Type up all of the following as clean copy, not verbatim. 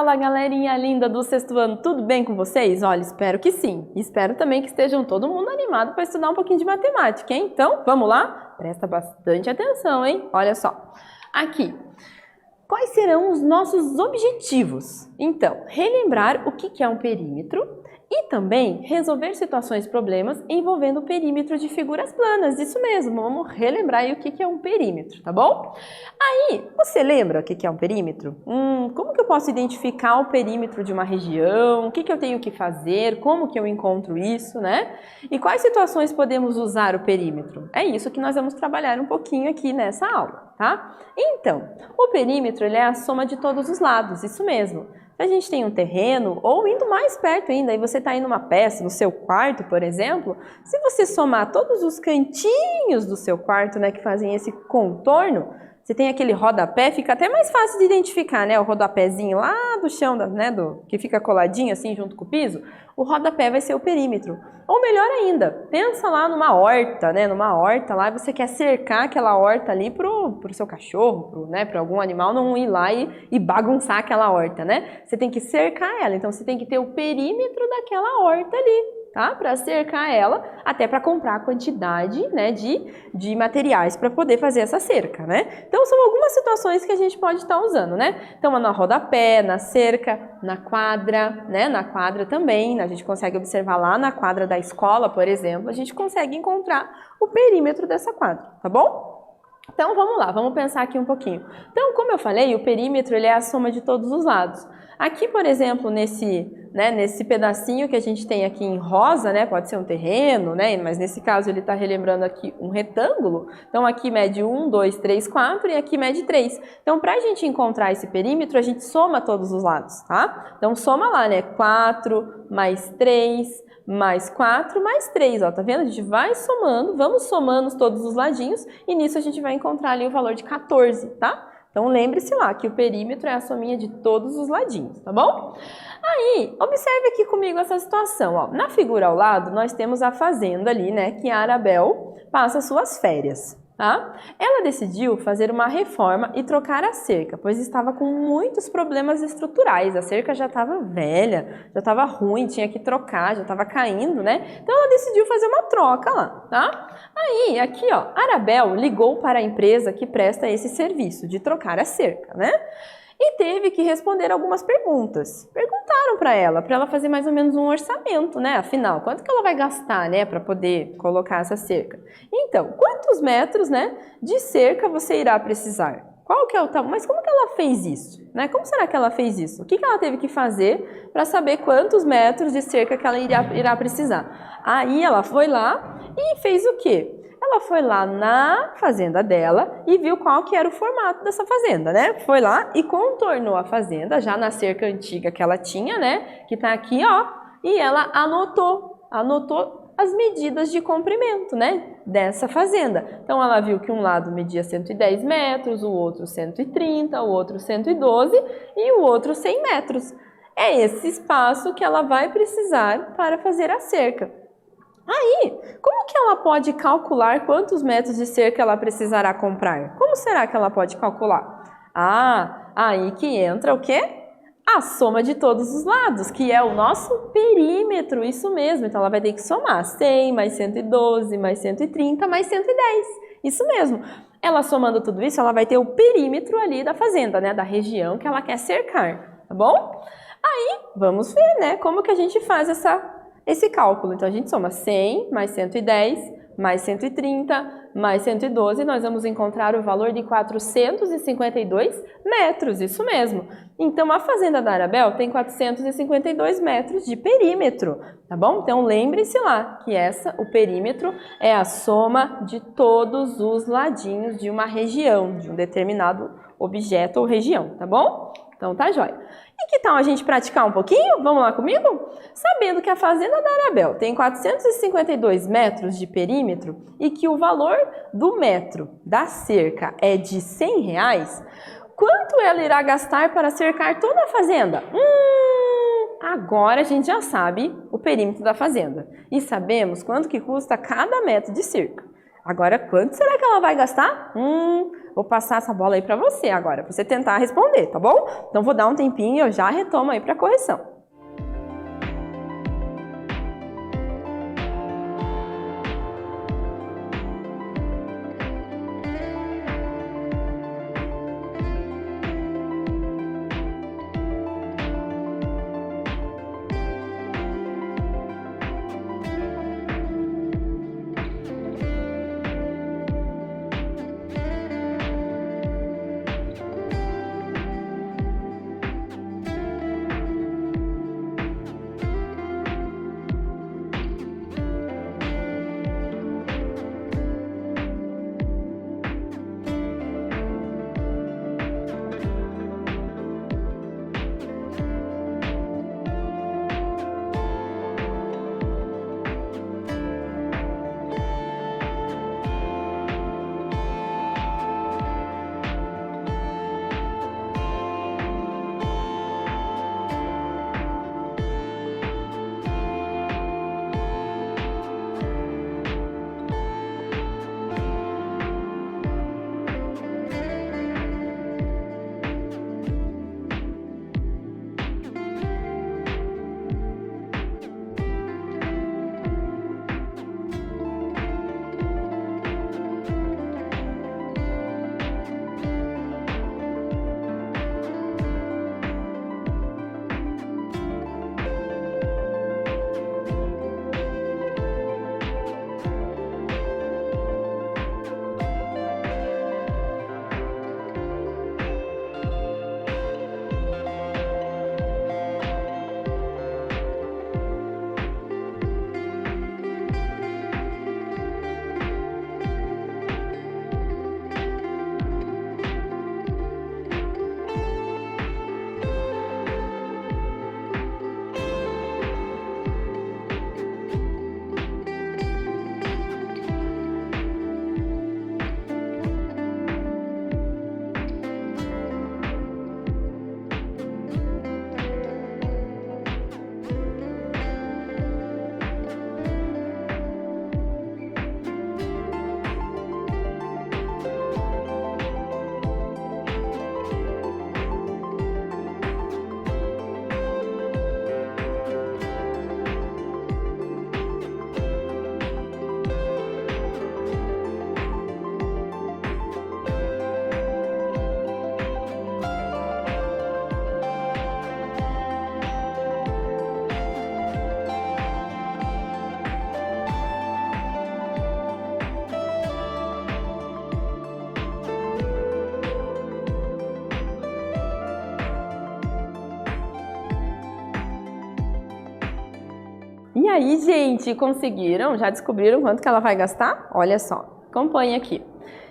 Fala, galerinha linda do sexto ano, tudo bem com vocês? Olha, espero que sim. Espero também que estejam todo mundo animado para estudar um pouquinho de matemática, hein? Então, vamos lá? Presta bastante atenção, hein? Olha só. Aqui. Quais serão os nossos objetivos? Então, relembrar o que é um perímetro e também resolver situações e problemas envolvendo o perímetro de figuras planas. Isso mesmo, vamos relembrar aí o que é um perímetro, tá bom? Aí, você lembra o que é um perímetro? Como que eu posso identificar o perímetro de uma região? O que eu tenho que fazer? Como que eu encontro isso, né? E quais situações podemos usar o perímetro? É isso que nós vamos trabalhar um pouquinho aqui nessa aula, tá? Então, o perímetro ele é a soma de todos os lados, isso mesmo. Se a gente tem um terreno, ou indo mais perto ainda, e você está aí numa peça, no seu quarto, por exemplo, se você somar todos os cantinhos do seu quarto, né, que fazem esse contorno, você tem aquele rodapé, fica até mais fácil de identificar, né, o rodapézinho lá do chão, né, que fica coladinho assim junto com o piso, o rodapé vai ser o perímetro. Ou melhor ainda, pensa lá numa horta, né, numa horta lá, você quer cercar aquela horta ali pro seu cachorro, né, para algum animal não ir lá e bagunçar aquela horta, né? Você tem que cercar ela, então você tem que ter o perímetro daquela horta ali, tá? Para cercar ela, até para comprar a quantidade, né, de materiais para poder fazer essa cerca, né? Então são algumas situações que a gente pode estar usando, né? Então na rodapé, na cerca, na quadra, né? Na quadra também, a gente consegue observar lá na quadra da escola, por exemplo, a gente consegue encontrar o perímetro dessa quadra, tá bom? Então vamos lá, vamos pensar aqui um pouquinho. Então, como eu falei, o perímetro ele é a soma de todos os lados. Aqui, por exemplo, nesse pedacinho que a gente tem aqui em rosa, né, pode ser um terreno, né, mas nesse caso ele está relembrando aqui um retângulo. Então aqui mede 1, 2, 3, 4 e aqui mede 3. Então para a gente encontrar esse perímetro, a gente soma todos os lados, tá? Então soma lá, né, 4 mais 3 mais 4 mais 3, ó, tá vendo? A gente vai somando, vamos somando todos os ladinhos e nisso a gente vai encontrar ali o valor de 14, tá? Então lembre-se lá que o perímetro é a sominha de todos os ladinhos, tá bom? Aí, observe aqui comigo essa situação, ó. Na figura ao lado, nós temos a fazenda ali, né, que a Arabel passa suas férias, tá? Ela decidiu fazer uma reforma e trocar a cerca, pois estava com muitos problemas estruturais. A cerca já estava velha, já estava ruim, tinha que trocar, já estava caindo, né? Então ela decidiu fazer uma troca lá, tá? Aí, aqui, ó, a Arabel ligou para a empresa que presta esse serviço de trocar a cerca, né? E teve que responder algumas perguntas. Perguntaram para ela fazer mais ou menos um orçamento, né? Afinal, quanto que ela vai gastar, né, para poder colocar essa cerca? Então, quantos metros, né, de cerca você irá precisar? Qual que é o tamanho? Mas como que ela fez isso, né? Como será que ela fez isso? O que ela teve que fazer para saber quantos metros de cerca que ela irá precisar? Aí ela foi lá e fez o quê? Ela foi lá na fazenda dela e viu qual que era o formato dessa fazenda, né? Foi lá e contornou a fazenda, já na cerca antiga que ela tinha, né? Que tá aqui, ó. E ela anotou as medidas de comprimento, né? Dessa fazenda. Então, ela viu que um lado media 110 metros, o outro 130, o outro 112 e o outro 100 metros. É esse espaço que ela vai precisar para fazer a cerca. Aí, como que ela pode calcular quantos metros de cerca ela precisará comprar? Como será que ela pode calcular? Ah, aí que entra o quê? A soma de todos os lados, que é o nosso perímetro, isso mesmo. Então, ela vai ter que somar 100 mais 112 mais 130 mais 110. Isso mesmo. Ela somando tudo isso, ela vai ter o perímetro ali da fazenda, né? Da região que ela quer cercar, tá bom? Aí, vamos ver, né? Como que a gente faz esse cálculo. Então, a gente soma 100 mais 110 mais 130 mais 112 e nós vamos encontrar o valor de 452 metros, isso mesmo. Então, a fazenda da Arabel tem 452 metros de perímetro, tá bom? Então, lembre-se lá que o perímetro é a soma de todos os ladinhos de uma região, de um determinado objeto ou região, tá bom? Então, tá jóia. E que tal a gente praticar um pouquinho? Vamos lá comigo? Sabendo que a fazenda da Arabel tem 452 metros de perímetro e que o valor do metro da cerca é de R$100, quanto ela irá gastar para cercar toda a fazenda? Agora a gente já sabe o perímetro da fazenda e sabemos quanto que custa cada metro de cerca. Agora, quanto será que ela vai gastar? Vou passar essa bola aí para você agora, para você tentar responder, tá bom? Então, vou dar um tempinho e eu já retomo aí para correção. E aí, gente, conseguiram? Já descobriram quanto que ela vai gastar? Olha só, acompanha aqui.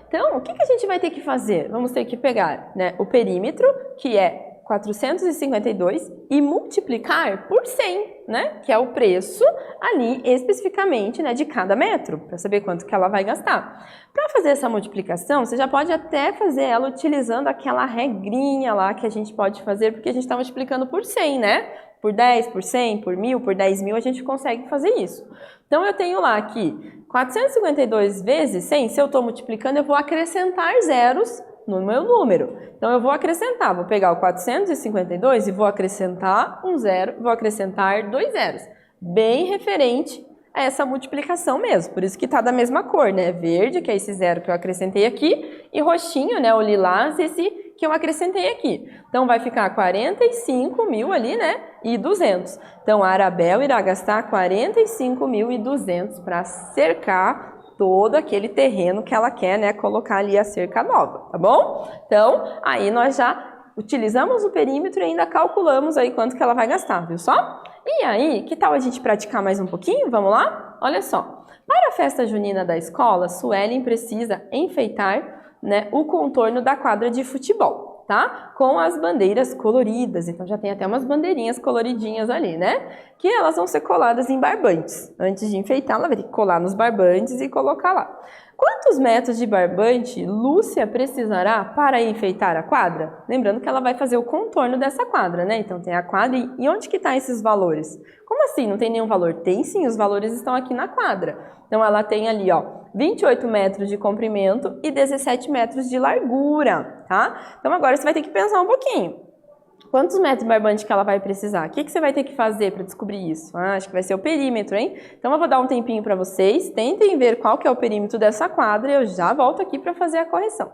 Então, o que a gente vai ter que fazer? Vamos ter que pegar, né, o perímetro, que é 452, e multiplicar por 100, né, que é o preço ali especificamente, né, de cada metro, para saber quanto que ela vai gastar. Para fazer essa multiplicação, você já pode até fazer ela utilizando aquela regrinha lá que a gente pode fazer, porque a gente está multiplicando por 100, né? Por 10, por 100, por 1000, por 10.000, a gente consegue fazer isso. Então, eu tenho lá aqui 452 vezes 100, se eu estou multiplicando, eu vou acrescentar zeros no meu número. Então, eu vou acrescentar, vou pegar o 452 e vou acrescentar um zero, vou acrescentar 2 zeros. Bem referente a essa multiplicação mesmo, por isso que está da mesma cor, né? Verde, que é esse zero que eu acrescentei aqui, e roxinho, né? O lilás, esse que eu acrescentei aqui. Então, vai ficar 45.000 ali, né? E 200. Então, a Arabel irá gastar 45.200 para cercar todo aquele terreno que ela quer, né? Colocar ali a cerca nova, tá bom? Então, aí nós já utilizamos o perímetro e ainda calculamos aí quanto que ela vai gastar, viu só? E aí, que tal a gente praticar mais um pouquinho? Vamos lá? Olha só. Para a festa junina da escola, Suelen precisa enfeitar, né, o contorno da quadra de futebol, tá? Com as bandeiras coloridas. Então, já tem até umas bandeirinhas coloridinhas ali, né? Que elas vão ser coladas em barbantes. Antes de enfeitar, ela vai ter que colar nos barbantes e colocar lá. Quantos metros de barbante Lúcia precisará para enfeitar a quadra? Lembrando que ela vai fazer o contorno dessa quadra, né? Então, tem a quadra e onde que estão esses valores? Como assim? Não tem nenhum valor? Tem sim, os valores estão aqui na quadra. Então, ela tem ali, ó, 28 metros de comprimento e 17 metros de largura, tá? Então agora você vai ter que pensar um pouquinho. Quantos metros de barbante que ela vai precisar? O que você vai ter que fazer para descobrir isso? Acho que vai ser o perímetro, hein? Então eu vou dar um tempinho para vocês, tentem ver qual que é o perímetro dessa quadra e eu já volto aqui para fazer a correção.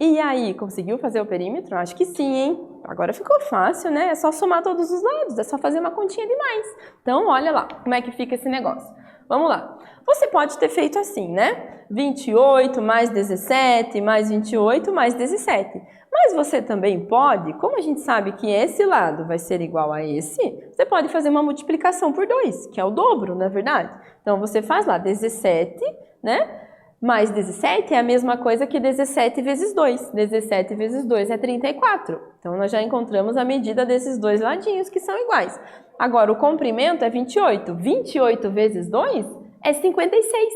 E aí, conseguiu fazer o perímetro? Acho que sim, hein? Agora ficou fácil, né? É só somar todos os lados, é só fazer uma continha de mais. Então, olha lá como é que fica esse negócio. Vamos lá. Você pode ter feito assim, né? 28 mais 17 mais 28 mais 17. Mas você também pode, como a gente sabe que esse lado vai ser igual a esse, você pode fazer uma multiplicação por 2, que é o dobro, não é verdade? Então, você faz lá 17, né? Mais 17 é a mesma coisa que 17 vezes 2. 17 vezes 2 é 34. Então, nós já encontramos a medida desses dois ladinhos que são iguais. Agora, o comprimento é 28. 28 vezes 2 é 56.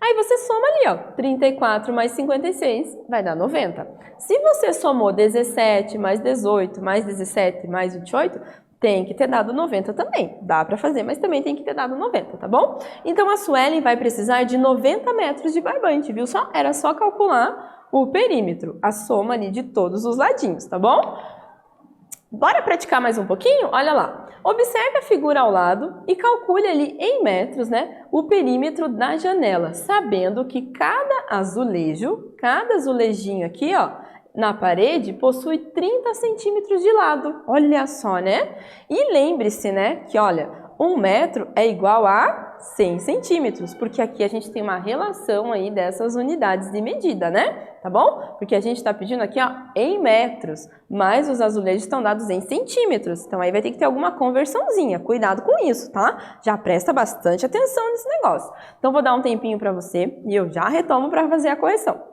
Aí você soma ali, ó, 34 mais 56 vai dar 90. Se você somou 17 mais 18 mais 17 mais 28, tem que ter dado 90 também. Dá para fazer, mas também tem que ter dado 90, tá bom? Então, a Suelen vai precisar de 90 metros de barbante, viu? Era só calcular o perímetro, a soma ali de todos os ladinhos, tá bom? Bora praticar mais um pouquinho? Olha lá. Observe a figura ao lado e calcule ali em metros, né, o perímetro da janela, sabendo que cada azulejinho aqui, ó, na parede possui 30 centímetros de lado. Olha só, né? E lembre-se, né, que olha, 1 metro é igual a 100 centímetros, porque aqui a gente tem uma relação aí dessas unidades de medida, né? Tá bom? Porque a gente está pedindo aqui, ó, em metros, mas os azulejos estão dados em centímetros. Então aí vai ter que ter alguma conversãozinha. Cuidado com isso, tá? Já presta bastante atenção nesse negócio. Então vou dar um tempinho para você e eu já retomo para fazer a correção.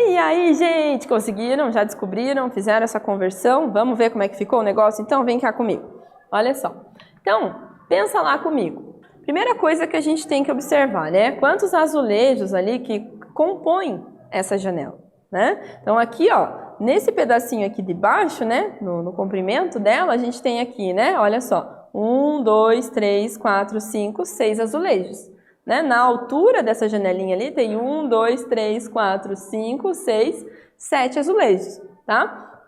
E aí, gente, conseguiram? Já descobriram? Fizeram essa conversão? Vamos ver como é que ficou o negócio? Então, vem cá comigo. Olha só. Então, pensa lá comigo. Primeira coisa que a gente tem que observar, né? Quantos azulejos ali que compõem essa janela, né? Então, aqui, ó, nesse pedacinho aqui de baixo, né? No comprimento dela, a gente tem aqui, né? Olha só. 1, 2, 3, 4, 5, 6 azulejos. Né? Na altura dessa janelinha ali tem 1, 2, 3, 4, 5, 6, 7 azulejos, tá?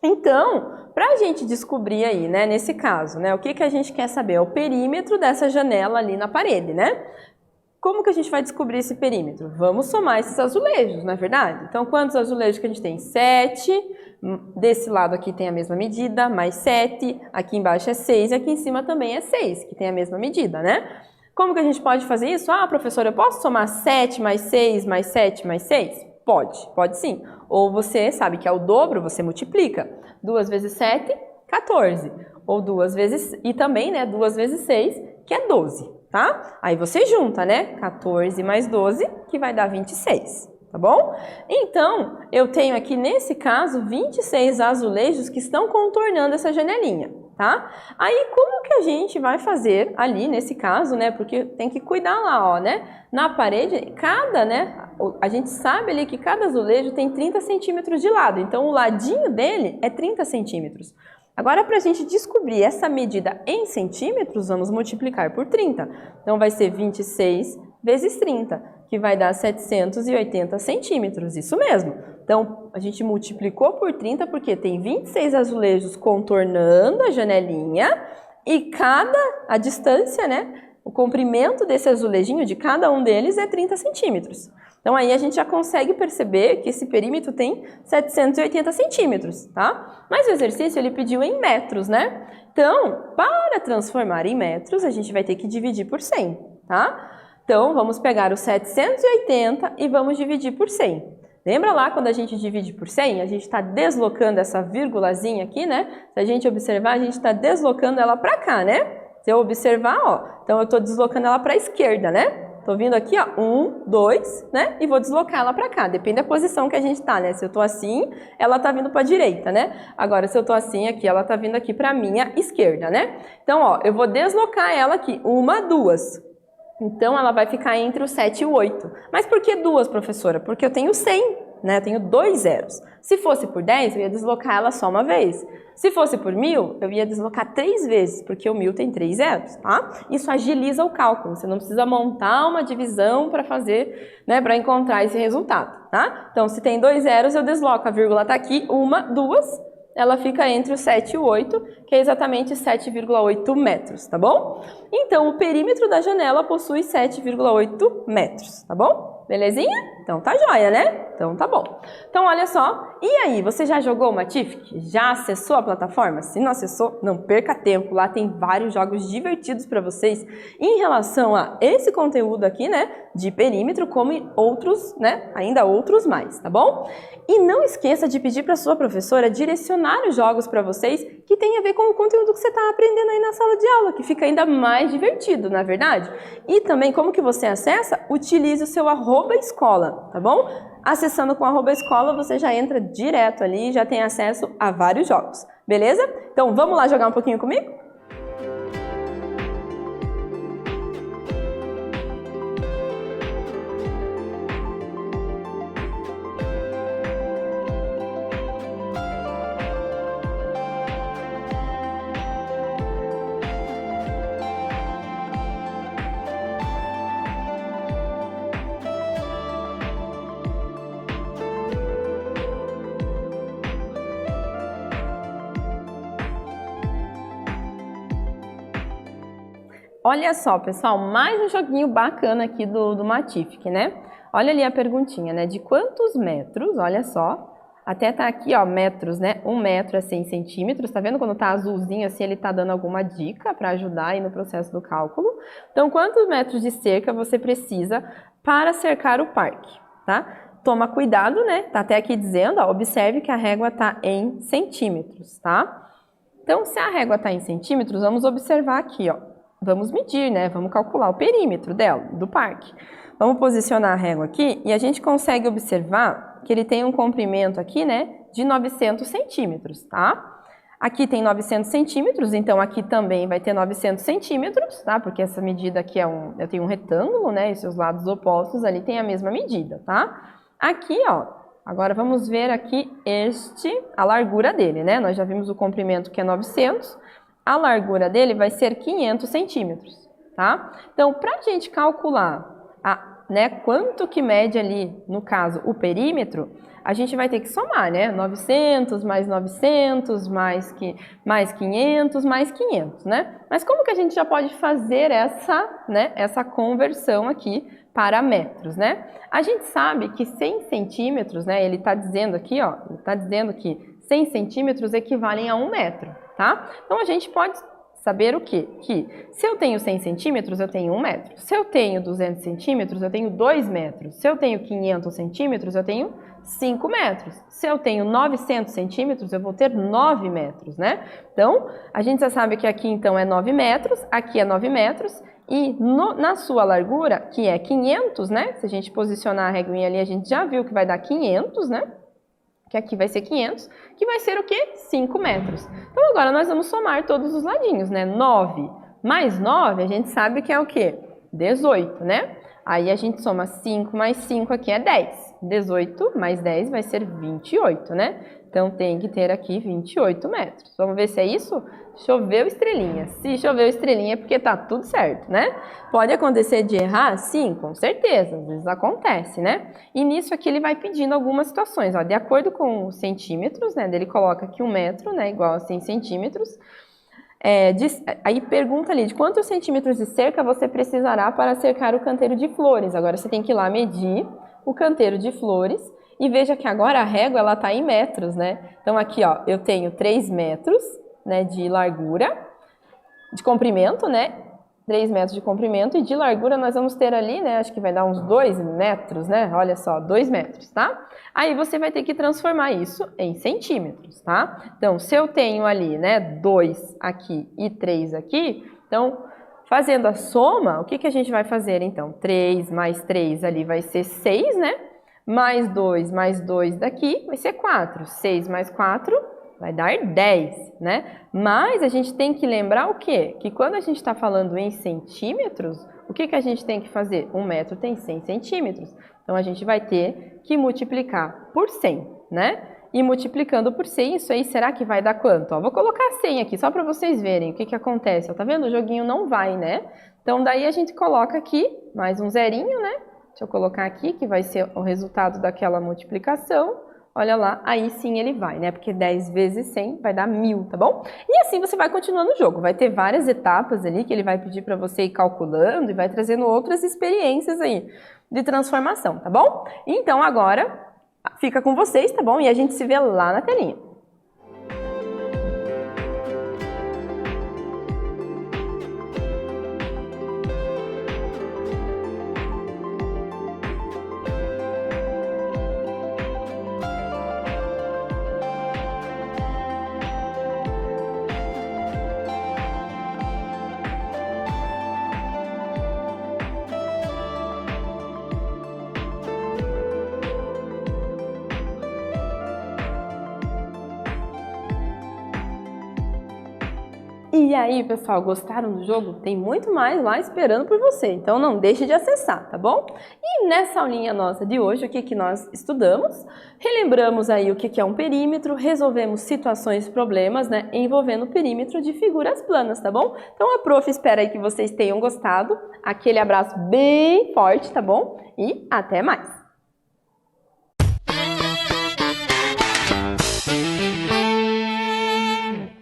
Então, para a gente descobrir aí, né, nesse caso, né, o que a gente quer saber? É o perímetro dessa janela ali na parede, né? Como que a gente vai descobrir esse perímetro? Vamos somar esses azulejos, não é verdade? Então, quantos azulejos que a gente tem? 7, desse lado aqui tem a mesma medida, mais 7, aqui embaixo é 6 e aqui em cima também é 6, que tem a mesma medida, né? Como que a gente pode fazer isso? Ah, professora, eu posso somar 7 mais 6 mais 7 mais 6? Pode sim. Ou você sabe que é o dobro, você multiplica. 2 vezes 7, 14. Ou 2 vezes, e também, né, 2 vezes 6, que é 12, tá? Aí você junta, né, 14 mais 12, que vai dar 26, tá bom? Então, eu tenho aqui, nesse caso, 26 azulejos que estão contornando essa janelinha. Tá? Aí, como que a gente vai fazer ali, nesse caso, né? Porque tem que cuidar lá, ó, né? Na parede, né? A gente sabe ali que cada azulejo tem 30 centímetros de lado. Então, o ladinho dele é 30 centímetros. Agora, para a gente descobrir essa medida em centímetros, vamos multiplicar por 30. Então, vai ser 26 vezes 30, que vai dar 780 centímetros. Isso mesmo. Então, a gente multiplicou por 30 porque tem 26 azulejos contornando a janelinha e a distância, né? O comprimento desse azulejinho de cada um deles é 30 centímetros. Então, aí a gente já consegue perceber que esse perímetro tem 780 centímetros, tá? Mas o exercício ele pediu em metros, né? Então, para transformar em metros, a gente vai ter que dividir por 100, tá? Então, vamos pegar os 780 e vamos dividir por 100. Lembra lá quando a gente divide por 100? A gente está deslocando essa vírgulazinha aqui, né? Se a gente observar, a gente está deslocando ela para cá, né? Se eu observar, ó, então eu estou deslocando ela para a esquerda, né? Estou vindo aqui, ó, 1, 2, né? E vou deslocar ela para cá. Depende da posição que a gente está, né? Se eu estou assim, ela está vindo para a direita, né? Agora, se eu estou assim aqui, ela está vindo aqui para a minha esquerda, né? Então, ó, eu vou deslocar ela aqui. 1, 2. Então, ela vai ficar entre o 7 e o 8. Mas por que 2, professora? Porque eu tenho 100, né? Eu tenho 2 zeros. Se fosse por 10, eu ia deslocar ela só uma vez. Se fosse por 1000, eu ia deslocar 3 vezes, porque o 1000 tem 3 zeros, tá? Isso agiliza o cálculo. Você não precisa montar uma divisão para fazer, né, para encontrar esse resultado, tá? Então, se tem 2 zeros, eu desloco. A vírgula tá aqui, 1, 2. Ela fica entre o 7 e o 8, que é exatamente 7,8 metros, tá bom? Então, o perímetro da janela possui 7,8 metros, tá bom? Belezinha? Então tá joia, né? Então tá bom. Então olha só, e aí, você já jogou o Matific? Já acessou a plataforma? Se não acessou, não perca tempo, lá tem vários jogos divertidos para vocês em relação a esse conteúdo aqui, né, de perímetro, como outros, né, ainda outros mais, tá bom? E não esqueça de pedir para sua professora direcionar os jogos para vocês que tem a ver com o conteúdo que você está aprendendo aí na sala de aula, que fica ainda mais divertido, na verdade? E também, como que você acessa? Utilize o seu @escola, tá bom? Acessando com @escola, você já entra direto ali e já tem acesso a vários jogos, beleza? Então, vamos lá jogar um pouquinho comigo? Olha só, pessoal, mais um joguinho bacana aqui do Matific, né? Olha ali a perguntinha, né? De quantos metros, olha só, até tá aqui, ó, metros, né? 1 metro é 100 centímetros, tá vendo quando tá azulzinho assim, ele tá dando alguma dica para ajudar aí no processo do cálculo. Então, quantos metros de cerca você precisa para cercar o parque, tá? Toma cuidado, né? Tá até aqui dizendo, ó, observe que a régua tá em centímetros, tá? Então, se a régua tá em centímetros, vamos observar aqui, ó. Vamos medir, né? Vamos calcular o perímetro dela, do parque. Vamos posicionar a régua aqui e a gente consegue observar que ele tem um comprimento aqui, né, de 900 centímetros, tá? Aqui tem 900 centímetros, então aqui também vai ter 900 centímetros, tá? Porque essa medida aqui eu tenho um retângulo, né, e seus lados opostos ali tem a mesma medida, tá? Aqui, ó, agora vamos ver aqui a largura dele, né? Nós já vimos o comprimento que é 900, a largura dele vai ser 500 centímetros, tá? Então, para a gente calcular né, quanto que mede ali, no caso, o perímetro, a gente vai ter que somar, né? 900 mais 900 mais 500 mais 500, né? Mas como que a gente já pode fazer essa conversão aqui para metros, né? A gente sabe que 100 centímetros, né? Ele está dizendo aqui, ó, ele está dizendo que 100 centímetros equivalem a 1 metro, tá? Então, a gente pode saber o quê? Que se eu tenho 100 centímetros, eu tenho 1 metro. Se eu tenho 200 centímetros, eu tenho 2 metros. Se eu tenho 500 centímetros, eu tenho 5 metros. Se eu tenho 900 centímetros, eu vou ter 9 metros, né? Então, a gente já sabe que aqui, então, é 9 metros, aqui é 9 metros, e na sua largura, que é 500, né? Se a gente posicionar a reguinha ali, a gente já viu que vai dar 500, né? Que aqui vai ser 500, que vai ser o quê? 5 metros. Então, agora nós vamos somar todos os ladinhos, né? 9 mais 9, a gente sabe que é o quê? 18, né? Aí a gente soma 5 mais 5 aqui é 10. 18 mais 10 vai ser 28, né? Então, tem que ter aqui 28 metros. Vamos ver se é isso? Choveu estrelinha. Se choveu estrelinha é porque tá tudo certo, né? Pode acontecer de errar? Sim, com certeza. Às vezes acontece, né? E nisso aqui ele vai pedindo algumas situações. Ó, de acordo com os centímetros, né? Ele coloca aqui 1 metro, né? Igual a 100 centímetros. Aí pergunta ali, de quantos centímetros de cerca você precisará para cercar o canteiro de flores? Agora você tem que ir lá medir o canteiro de flores. E veja que agora a régua, ela tá em metros, né? Então, aqui, ó, eu tenho 3 metros, né, de largura, de comprimento, né? 3 metros de comprimento e de largura nós vamos ter ali, né? Acho que vai dar uns 2 metros, né? Olha só, 2 metros, tá? Aí você vai ter que transformar isso em centímetros, tá? Então, se eu tenho ali, né, 2 aqui e 3 aqui, então, fazendo a soma, o que que a gente vai fazer, então? 3 mais 3 ali vai ser 6, né? Mais 2 daqui vai ser 4. 6 mais 4 vai dar 10, né? Mas a gente tem que lembrar o quê? Que quando a gente está falando em centímetros, o que que a gente tem que fazer? 1 metro tem 100 centímetros. Então, a gente vai ter que multiplicar por 100, né? E multiplicando por 100, isso aí será que vai dar quanto? Ó, vou colocar 100 aqui, só para vocês verem o que que acontece. Ó, tá vendo? O joguinho não vai, né? Então, daí a gente coloca aqui mais um zerinho, né? Deixa eu colocar aqui, que vai ser o resultado daquela multiplicação. Olha lá, aí sim ele vai, né? Porque 10 vezes 100 vai dar 1000, tá bom? E assim você vai continuando o jogo. Vai ter várias etapas ali que ele vai pedir para você ir calculando e vai trazendo outras experiências aí de transformação, tá bom? Então agora fica com vocês, tá bom? E a gente se vê lá na telinha. E aí, pessoal, gostaram do jogo? Tem muito mais lá esperando por você, então não deixe de acessar, tá bom? E nessa aulinha nossa de hoje, o que que nós estudamos? Relembramos aí o que que é um perímetro, resolvemos situações e problemas, né, envolvendo o perímetro de figuras planas, tá bom? Então a prof espera aí que vocês tenham gostado, aquele abraço bem forte, tá bom? E até mais!